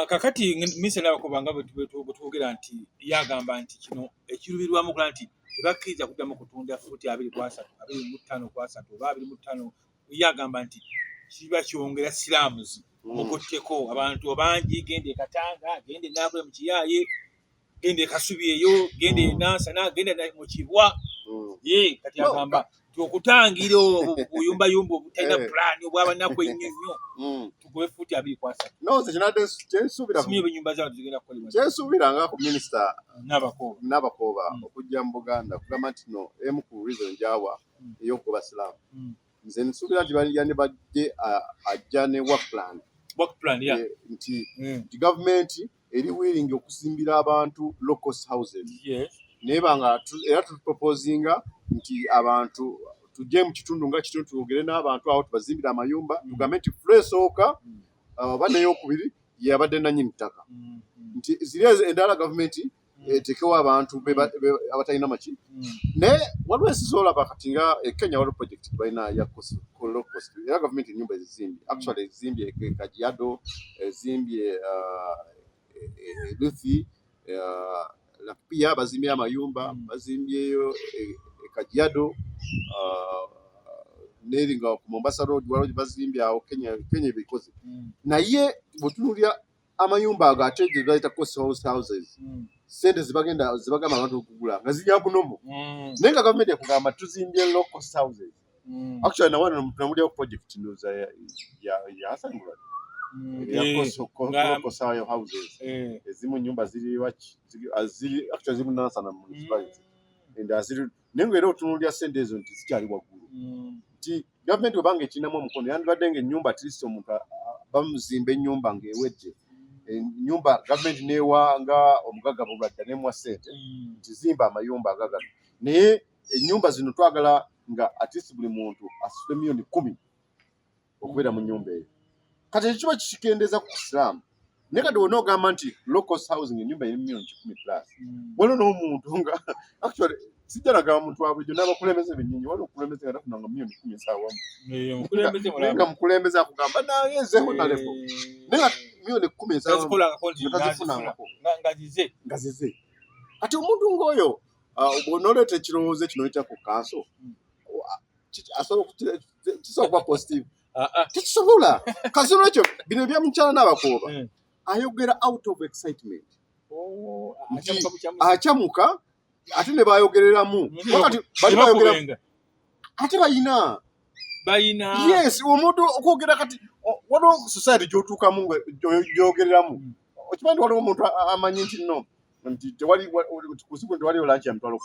kakati misena bakubanga bwetwogera nti yagamba nti kino ekirubirwamu kola nti tebakkiriza kuddamu kutunda futi 2.3 2.5 oba 2.5 yagamba nti kiba kyongera silaamuzi mukotteko abantu bangi gende Katanga gende Nakule mu Kiyaye gende Kasubi eyo gende Nansana gende mu Kibwa ye kati agamba tukutangira obuyumba yumba obutayina plan obwabanaku ennyonnyo tugobe futi 2.3 no kinadde kyesubira simye ebinyumba zaabo zigenda kukolebwa kyesubiranga ku minister Nabakoba okujja mu Buganda kugamba nti no emu ku reason jawa eyokuba Islam nze nsubira nti bali badde ajja ne work plan nti government eri willing okusimbira abantu local houses nebanga era tuproposinga nti abantu tujje mu kitundu nga kitundu tugere n'abantu awo tubazimbira amayumba tugambe nti fulesooka bane yokubiri yabadde nanyi ttaka nti ziri endala government etekewa abantu abatalina maki ne waliwo esizola bakati nga Kenya waliwo project balina ya low cost era government enyumba ezizimbye actually ezizimbye Kajiado ezimbye Luthi la pia bazimbye amayumba bazimbyeyo Kajiado neringa ku Mombasa Road waliwo bazimbye awo Kenya bikoze naye butunulya amayumba agateje gaita coast houses sente zibagamba abantu okugula nga zijja kunomo nenga government yakugamba tuzimbye local houses actually na wana tunamulya project ndoza ya Hassan Murad ya local houses ezimu nyumba ziri wachi azili actually zimu Nansana municipality and azili nenga era otunulya sente ezo nti zikyali waggulu nti government obange kinamu omukono yandibadde ng'ennyumba at least omuntu bamuzimba ennyumba ng'ewedde nyumba government newanga omugaga bulwadde nemwa sente tizimba amayumba agaga naye ennyumba zino twagala nga at least buli muntu asule milioni 10 okubeera mu nyumba eyo kati ekiba kikendeza ku Islam nekati wona ogamba nti local housing ennyumba eri milioni 10 plus waliwo n'omuntu nga actually sijjalaga muntu wabulijjo n'abakulembeze bennyinyi waliwo okukulembeze nga tafunanga milioni 10 nsaawamu nga mukulembeze akugamba naye nzeho nalepo naye milioni 10 nsaawamu nga zize ati omuntu ng'oyo bw'onooleta ekirowoozo kino ekya ku kanso kisobola kuba positive tekisobola kasi olwekyo bino ebya mukyala n'Abakoba ayogera out of excitement acyamuka ate ne bayogereramu wakati bali bayogera ate bayina yes omuntu okwogera kati waliwo society gy'otuukamu gyogereramu okimanyi waliwo omuntu amanyi nti no nti tewali kusiku tewali lanchi ya mitwalo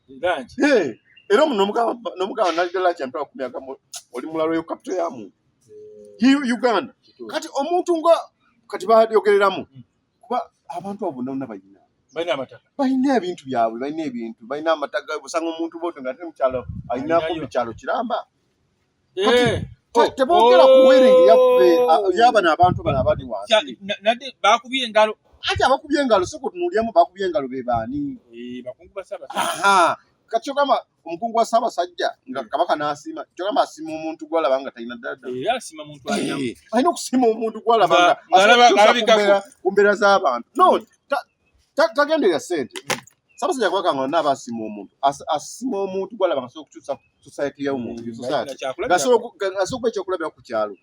10 era n'omugamba nalida lanchi ya mitwalo 10 agamba oli mulalo yo capital yamu Uganda kati omuntu nga kati bayogereramu kuba abantu abo bonna balina ebintu byabwe balina amataka busanga omuntu boto nga ate mukyalo alina ku kyalo kiramba tebogera ku wedding yaffe yaba n'abantu bano abali wansi nadde bakubye engalo ate abakubye engalo soko tunulyemu bakubye engalo be baani bakungu ba Ssaabasajja kati kyogamba omukungu wa Ssaabasajja nga kabaka n'asiima kyogamba asiima omuntu gwalaba nga talina ddadda asima muntu alina okusiima omuntu gwalaba nga ku mbeera z'abantu no tagenderera sente Ssaabasajja kwaka nga n'abasiima omuntu asiima omuntu gwalaba nga asobola okukyusa society y'omuntu asobola okuba ekyokulabira ku kyalo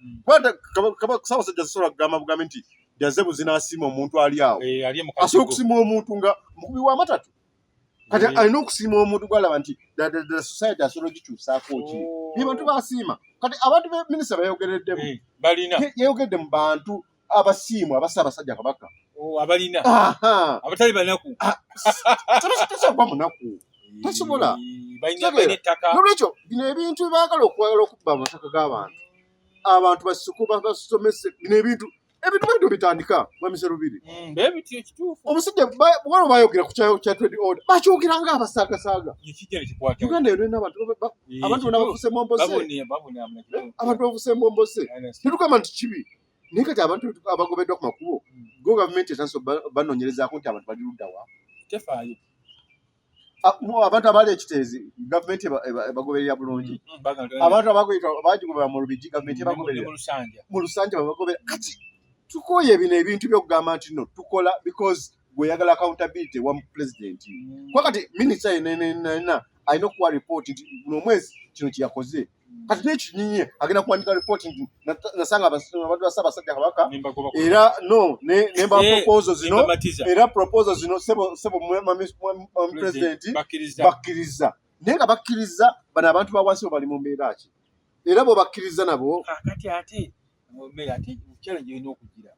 Ssaabasajja asobola kugamba bugambe nti jazebu zinasiima omuntu ali awo asobola okusiima omuntu nga mukubi wa matatu kati alina okusiima omuntu gwalaba nti the society asobola ogikyusaako ki bye bantu basiima kati abantu b'eminisita bayogereddemu yayogedde mu bantu abasiimwa aba Ssaabasajja Kabaka abalina abatali banaku tasobola munaku tasobola nolwekyo bino ebintu baagala okwagala okubba amataka g'abantu abantu basomese bino ebintu bino bitandika mwami Serubiri omusajja bwalo bayogera ku kya trade order bakyogera nga abasaagasaaga Uganda eno n'abantu bonna bafuse Mombose abantu bafuse Mombose tetugamba nti kibi naye kati abantu abagobeddwa ku makubo go gavumenti etanso banoonyerezaako nti abantu bali ludda wa tefaayo abantu abali ekiteezi gavumenti ebagoberera bulungi abantu abagobera mu Lubigi gavumenti ebagoberera mu Lusanja babagobera kati tukoye bino ebintu by'okugamba nti no tukola because gweyagala accountability wa president kwa kati minisita yenena alina okuwa report nti guno omwezi kino kyeyakoze kati n'ekinyinye agenda kuwandika report nti nasanga abantu ba Ssaabasajja Kabaka era no nemba proposal zino era proposal zino sebo president bakkiriza naye nga bakkiriza bano abantu bawansi bali mu mbeera ki era bo bakkiriza nabo kati ate challenge ino okugira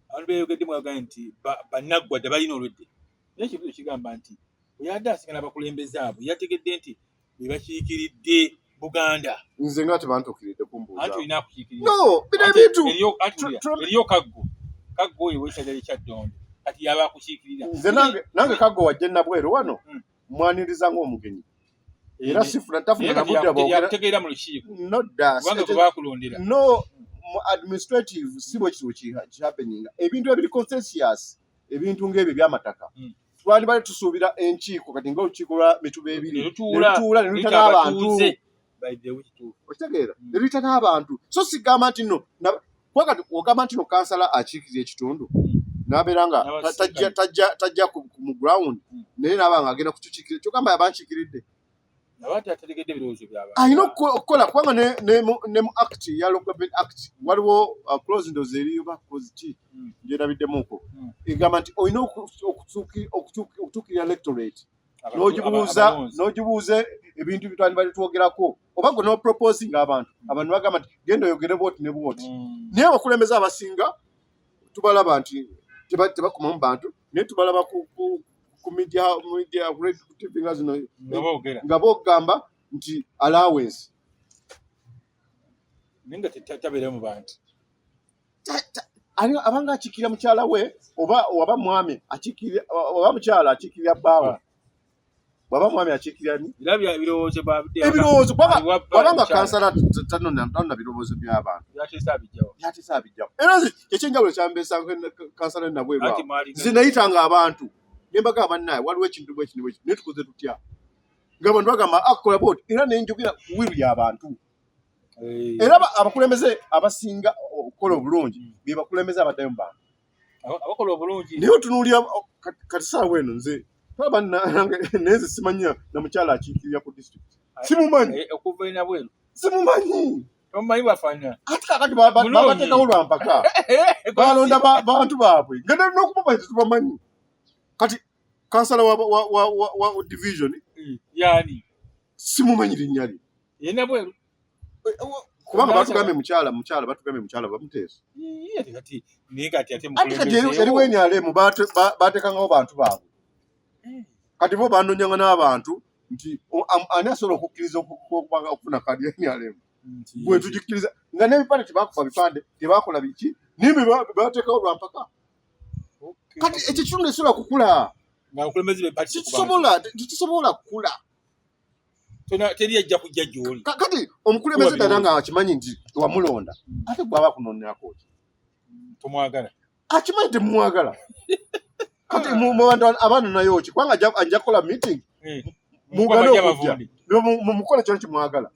abantu beeyogedde mwagamba nti bannaggwadde balina olwedde naye ekibuzo kigamba nti oyadde asigala abakulembeze abo yategedde nti be bakiikiridde Buganda nze nga tebantuukiridde kumbuuza anti olina akukiikirira no bino ebintu eriyo kaggo oyo w'ekisajja Kyaddondo kati yaba akukiikirira nze nange kaggo wajja nabweru wano mwaniriza ng'omugenyi era sifuna tafuna nabudde yakutegeera mu lukiiko nodda kubanga gwe baakulondera no administrative si bwe kiri happening ebintu ebiri consensus ebintu ng'ebyo by'amataka twali bali tusuubira enkiiko kati ng'olukiiko lwa mituba ebiri netuula ne luyita n'abantu okitegeera ne luyita n'abantu so sigamba nti no kwakati ogamba nti no kansala akiikirira ekitundu n'abeera nga tajja mu ground naye n'aba nga agenda kukikiikirira kyogamba yabankiikiridde alina okukola kubanga ne mu act ya local government act waliwo clause ndozi eriyo ba clause ki gyerabiddemuko egamba nti olina okutuukirira electorate n'ogibuuza ebintu bitwali bali twogerako oba gwe n'oproposing abantu bagamba nti genda oyogere booti ne booti naye abakulembeze abasinga tubalaba nti tebakoma mu bantu naye tubalaba ku media TV nga zino nga boogamba nti allowance ninga tabeera mu bantu abanga akiikirira mukyala we oba mwami akiikirira oba mukyala akiikirira bbaawe bwaba mwami akiikirira ni ebirowoozo wabanga kansala tanona birowoozo by'abantu yateesa abijjawo era ekyenjawulo kyambeesa kansala nabweru zinayitanga abantu nembaga bannaye waliwo ekintu bwekini naye tukoze tutya nga abantu bagamba akukola booti era nenjogera ku wiru y'abantu era abakulembeze abasinga okukola obulungi be bakulembeze abaddayo mu bantu abakola obulungi naye otunuulira kati saawa eno nze naye nze simanya na mukyala akiikirira ku district simumanyi okuva ena bweru simumanyi omumanyi bwafaanana ate kakati babateekawo lwampaka balonda bantu baabwe nga n'okubamanyi tetubamanyi kati kansala wa division yani simumanyi linnya lye yena bweru kubanga batugambye mukyala batugambye mukyala bamuteesa kati naye kati ate kati eriwo enyalemu bateekangawo bantu baabwe kati bo bandonyanga n'abantu nti ani asobola okukkiriza okufuna kadi enyalemu bwe tugikkiriza nga n'ebipande tebakuba bipande tebakola biki nimbe bateekawo lwampaka kati ekyo kitundu ekisobola kukula tekisobola kukula teri ajja kujja gy'oli kati omukulembeze dala nga akimanyi nti wamulonda ate gwaba kunonerako ki tomwagala akimanyi temumwagala kati mubantu abaana nayo ki kubanga ajja kukola meeting mugane okujja mumukola kyona kimwagala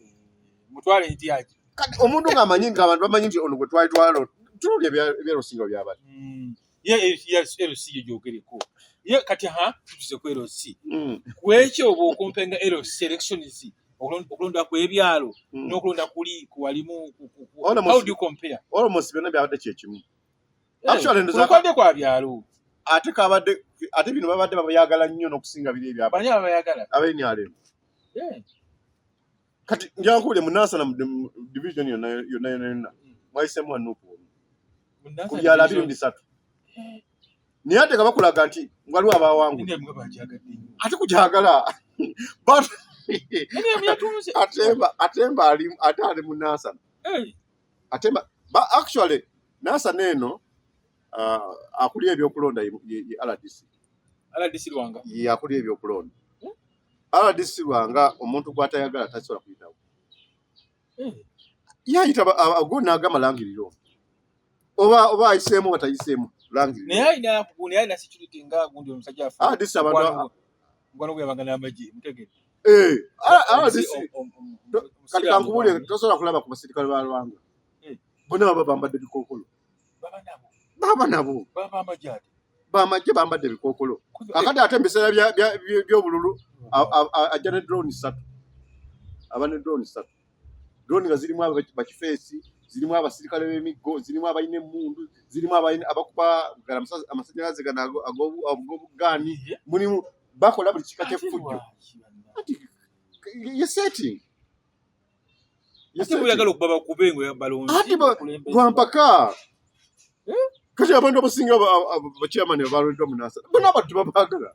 mutwale nti aki kati omuntu ng'amanyi nga abantu bamanyi nti ono gwe twali twalo tunuli ebyerosinga byabali LC gyogereko ye kati tutuze ku LC kwekyo oba okumpenga LC elections okulonda kw'ebyalo n'okulonda kuli kuwalimu how do you compare almost byonna byabadde kyekimu actually ndozakwade kwa byalo ate bino babadde babayagala nnyo n'okusinga biri bani abayagala abenyalemu kati njankuwulire mu Nansana division yonna mwayisemu wanuupu ku byalo 23 naye ate nga bakulaga nti waliwo abawangu ate kugyagala atemba ali mu Nansana atemba actually Nansana eno akulya ebyokulonda ye RDC Lwanga ye akulya ebyokulonda RDC Lwanga omuntu gw'atayagala tasobola kuyitawo yayita agona agama langiriro oba ayiseemu nga tayiseemu naye alina security nga gundi omusajja afa RDC abantu ngwana gwebangana amaji mutegedde RDC kati kankubulire tosobola kulaba ku basirikale ba Lwanga bonna baba bambadde bikookolo baba nabo baba amajadi bamajje bambadde ebikookolo kakati ate ebiseera by'obululu ajja ne drone 3 aba ne drone 3 drone nga zirimu bakifeesi zirimu abasirikale b'emiggo zirimu abalina emmundu zirimu abakuba amasanyalaze gano ag'obugaani mulimu bakola buli kika ky'effujjo ye setting oyagala okuba bakubengo balonzi lwampaka kati abantu abasinga bachairman abalondeddwa mu NASA bona abantu babaagala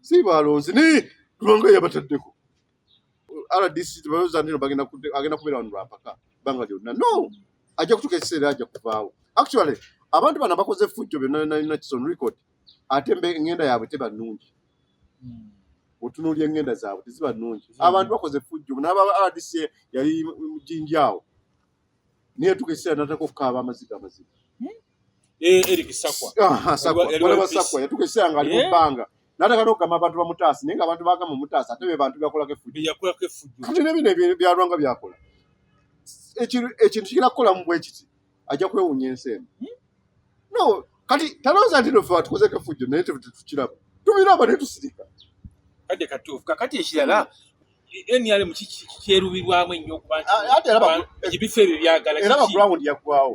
si balonze ne lwanga yabataddeko RDC bayoza ndino agenda kubeera wano lwampaka banga lyonna no ajja kutuuka ekiseera ajja kuvaawo actually abantu bano bakoze effujjo byonna na Kison record ate engenda yaabwe teba nnungi otunuulya engenda zaabwe teziba nnungi abantu bakoze effujjo n'aba RDC yali mujinjaawo niye tukiseera natako kukaaba amaziga Eric Sakwa yatukiseera nga ali mu bbanga nataka n'okugamba abantu bamutaasi naye nga abantu bagamba mutaasi ate be bantu byakolako effujjo kati nebino byalwanga byakola ekintu kirakukola mu bwe kiti ajja kwewuunya ensi eno no kati talowooza nti no ffe batukozeko effujjo naye tukiraba tubiraba ne tusirika kadde katuufu kakati ekirala NRM kyerubirwamu ennyo okuba nti ebifo ebyo byagala era baground yaggwawo